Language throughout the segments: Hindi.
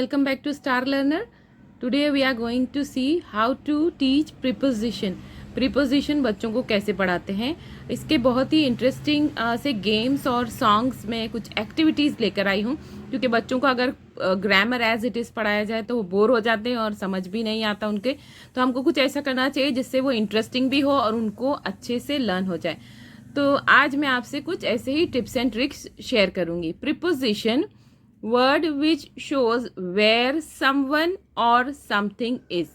welcome back to Star Learner. Today we are going to see how to teach preposition. Preposition बच्चों को कैसे पढ़ाते हैं, इसके बहुत ही इंटरेस्टिंग से गेम्स और सॉन्ग्स में कुछ एक्टिविटीज़ लेकर आई हूँ, क्योंकि बच्चों को अगर ग्रामर एज इट इज़ पढ़ाया जाए तो वो बोर हो जाते हैं और समझ भी नहीं आता उनके। तो हमको कुछ ऐसा करना चाहिए जिससे वो इंटरेस्टिंग भी हो और उनको अच्छे से लर्न हो जाए। तो आज मैं आपसे कुछ ऐसे ही टिप्स एंड ट्रिक्स शेयर करूँगी। Preposition, word which shows where someone or something is.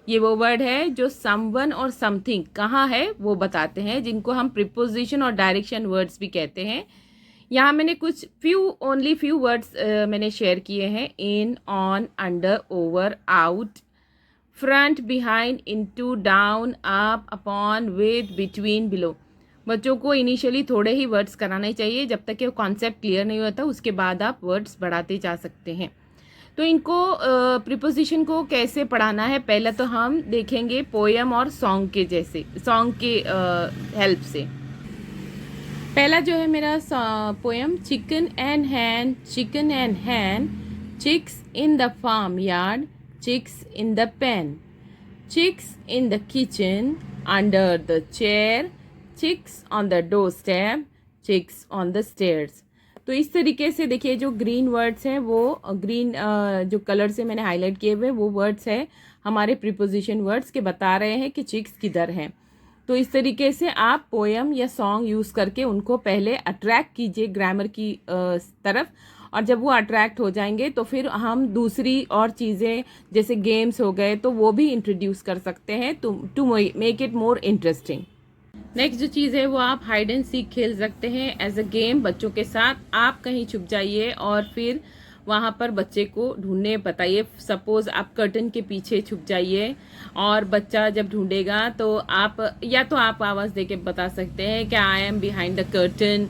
ये वो वर्ड है जो समवन और समथिंग कहाँ है वो बताते हैं, जिनको हम प्रीपोजिशन और डायरेक्शन वर्ड्स भी कहते हैं। यहाँ मैंने कुछ ओनली फ्यू वर्ड्स मैंने शेयर किए हैं। In, on, under, over, out, front, behind, into, down, up, upon, with, between, below. बच्चों को इनिशियली थोड़े ही वर्ड्स कराने चाहिए, जब तक कि कॉन्सेप्ट क्लियर नहीं होता उसके बाद आप वर्ड्स बढ़ाते जा सकते हैं। तो इनको प्रीपोजिशन को कैसे पढ़ाना है, पहले तो हम देखेंगे पोएम और सॉन्ग के हेल्प से। पहला जो है मेरा poem, chicken and hen, chicken and hen, chicks in the farm yard, chicks in the pen, chicks in the kitchen, under the chair, chicks on the door step, chicks on the stairs. तो इस तरीके से देखिए, जो ग्रीन वर्ड्स हैं वो ग्रीन जो कलर से मैंने हाईलाइट किए हुए वो वर्ड्स है हमारे प्रीपोजिशन वर्ड्स के, बता रहे हैं कि चिक्स किधर हैं। तो इस तरीके से आप पोएम या सॉन्ग यूज़ करके उनको पहले अट्रैक्ट कीजिए ग्रामर की तरफ, और जब वो अट्रैक्ट हो जाएंगे तो फिर हम दूसरी और चीज़ें जैसे गेम्स हो गए तो वो भी इंट्रोड्यूस कर सकते हैं to make it more interesting. Next जो चीज़ है वो आप हाइड एंड सीक खेल सकते हैं एज अ गेम बच्चों के साथ। आप कहीं छुप जाइए और फिर वहाँ पर बच्चे को ढूंढने बताइए। सपोज़ आप कर्टन के पीछे छुप जाइए और बच्चा जब ढूंढेगा तो आप आवाज़ दे के बता सकते हैं कि I am behind the curtain,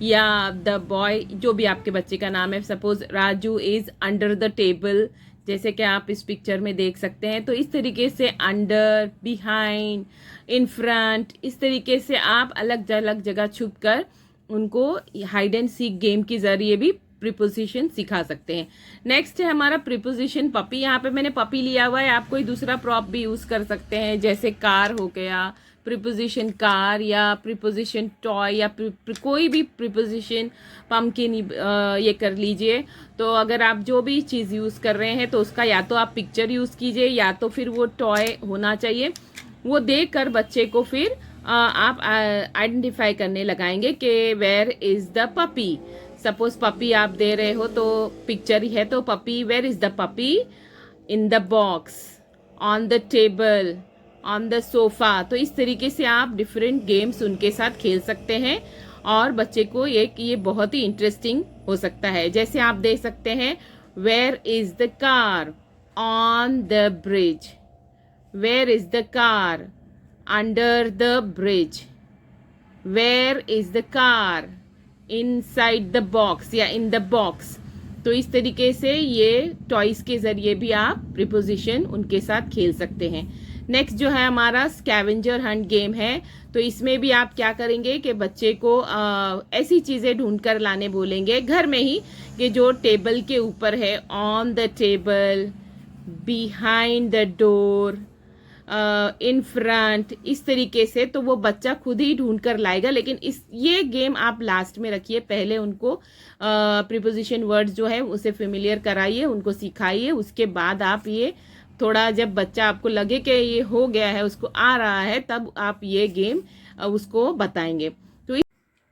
या द बॉय, जो भी आपके बच्चे का नाम है, suppose Raju is under the table, जैसे कि आप इस पिक्चर में देख सकते हैं। तो इस तरीके से अंडर, बिहाइंड, इन फ्रंट, इस तरीके से आप अलग अलग जगह छुप कर उनको हाइड एंड सीक गेम के जरिए भी प्रीपोजिशन सिखा सकते हैं। नेक्स्ट है हमारा प्रीपोजिशन पपी। यहाँ पे मैंने पपी लिया हुआ है, आप कोई दूसरा प्रॉप भी यूज़ कर सकते हैं, जैसे कार हो गया, प्रीपोजिशन कार, या प्रीपोजिशन टॉय, या कोई भी प्रीपोजिशन पम्पकिन ये कर लीजिए। तो अगर आप जो भी चीज़ यूज़ कर रहे हैं तो उसका या तो आप पिक्चर यूज़ कीजिए या तो फिर वो टॉय होना चाहिए। वो देख कर बच्चे को फिर आप आइडेंटिफाई करने लगाएंगे कि where is the puppy. Suppose puppy आप दे रहे हो तो पिक्चर ही है, तो puppy, where is the puppy, in the box, on the table, on the sofa. तो इस तरीके से आप डिफरेंट गेम्स उनके साथ खेल सकते हैं और बच्चे को ये बहुत ही इंटरेस्टिंग हो सकता है। जैसे आप दे सकते हैं, where is the car, on the bridge, where is the car, under the bridge, where is the car, inside the box या इन द बॉक्स। तो इस तरीके से ये टॉयज के ज़रिए भी आप प्रीपोजिशन उनके साथ खेल सकते हैं। नेक्स्ट जो है हमारा स्कैवेंजर हंट गेम है। तो इसमें भी आप क्या करेंगे कि बच्चे को ऐसी चीज़ें ढूंढ कर लाने बोलेंगे घर में ही, कि जो टेबल के ऊपर है, on the table, behind the door, in front, इस तरीके से। तो वो बच्चा खुद ही ढूंढ कर लाएगा, लेकिन ये गेम आप लास्ट में रखिए। पहले उनको प्रीपोजिशन वर्ड्स जो है उसे फेमिलियर कराइए, उनको सिखाइए। उसके बाद आप ये थोड़ा, जब बच्चा आपको लगे कि ये हो गया है, उसको आ रहा है, तब आप ये गेम उसको बताएंगे। तो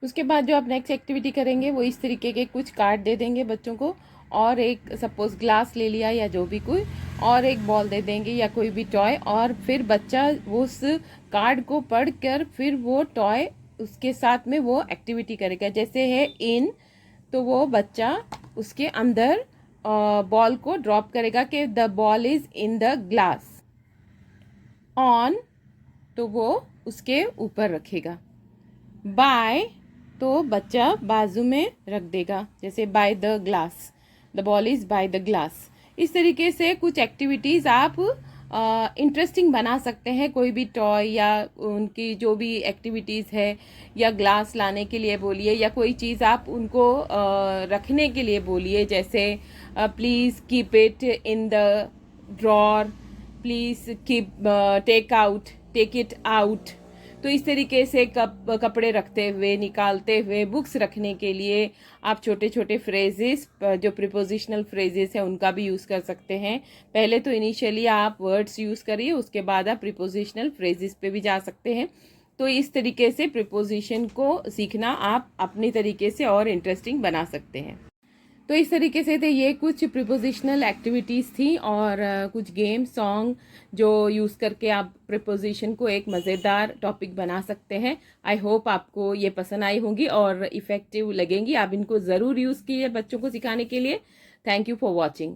उसके बाद जो आप नेक्स्ट एक्टिविटी करेंगे वो इस तरीके के कुछ कार्ड दे देंगे बच्चों को, और एक सपोज ग्लास ले लिया या जो भी कोई, और एक बॉल दे देंगे या कोई भी टॉय, और फिर बच्चा उस कार्ड को पढ़कर फिर वो टॉय उसके साथ में वो एक्टिविटी करेगा। जैसे है इन, तो वो बच्चा उसके अंदर बॉल को ड्रॉप करेगा कि the ball is in the glass. On, तो वो उसके ऊपर रखेगा। बाय, तो बच्चा बाजू में रख देगा, जैसे by the glass, the ball is by the glass. इस तरीके से कुछ एक्टिविटीज़ आप इंटरेस्टिंग बना सकते हैं। कोई भी टॉय या उनकी जो भी एक्टिविटीज़ है, या ग्लास लाने के लिए बोलिए, या कोई चीज़ आप उनको रखने के लिए बोलिए, जैसे please keep it in the drawer, please take it out. तो इस तरीके से कपड़े रखते हुए, निकालते हुए, बुक्स रखने के लिए आप छोटे छोटे फ्रेजेस, जो प्रीपोजिशनल फ्रेजेस हैं उनका भी यूज़ कर सकते हैं। पहले तो इनिशियली आप वर्ड्स यूज़ करिए, उसके बाद आप प्रीपोजिशनल फ्रेजेस पे भी जा सकते हैं। तो इस तरीके से प्रीपोजिशन को सीखना आप अपनी तरीके से और इंटरेस्टिंग बना सकते हैं। तो इस तरीके से थे ये कुछ प्रीपोजिशनल एक्टिविटीज़ थी, और कुछ गेम सॉन्ग जो यूज़ करके आप प्रीपोजिशन को एक मज़ेदार टॉपिक बना सकते हैं। आई होप आपको ये पसंद आई होंगी और इफ़ेक्टिव लगेंगी। आप इनको ज़रूर यूज़ कीजिए बच्चों को सिखाने के लिए। Thank you for watching.